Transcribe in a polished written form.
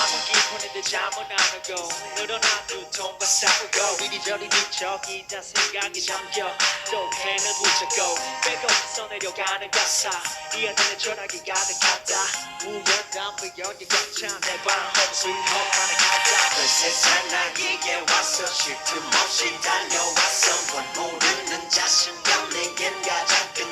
밤은 깊었는데 잠은 안 오고 늘어난 두통과 싸우고 이리저리 뒤척이다 생각이 잠겨 또 해는 붙잡고 빼고 있어 내려가는 가사 이 안에 전화기 가득하다 우연한 배경이 꽉찬 내 방 home sweet home 하는 가자 그 세상 나에게 와서 쉴 틈 없이 달려왔어 뭘 모르는 자신감 내겐 가장 큰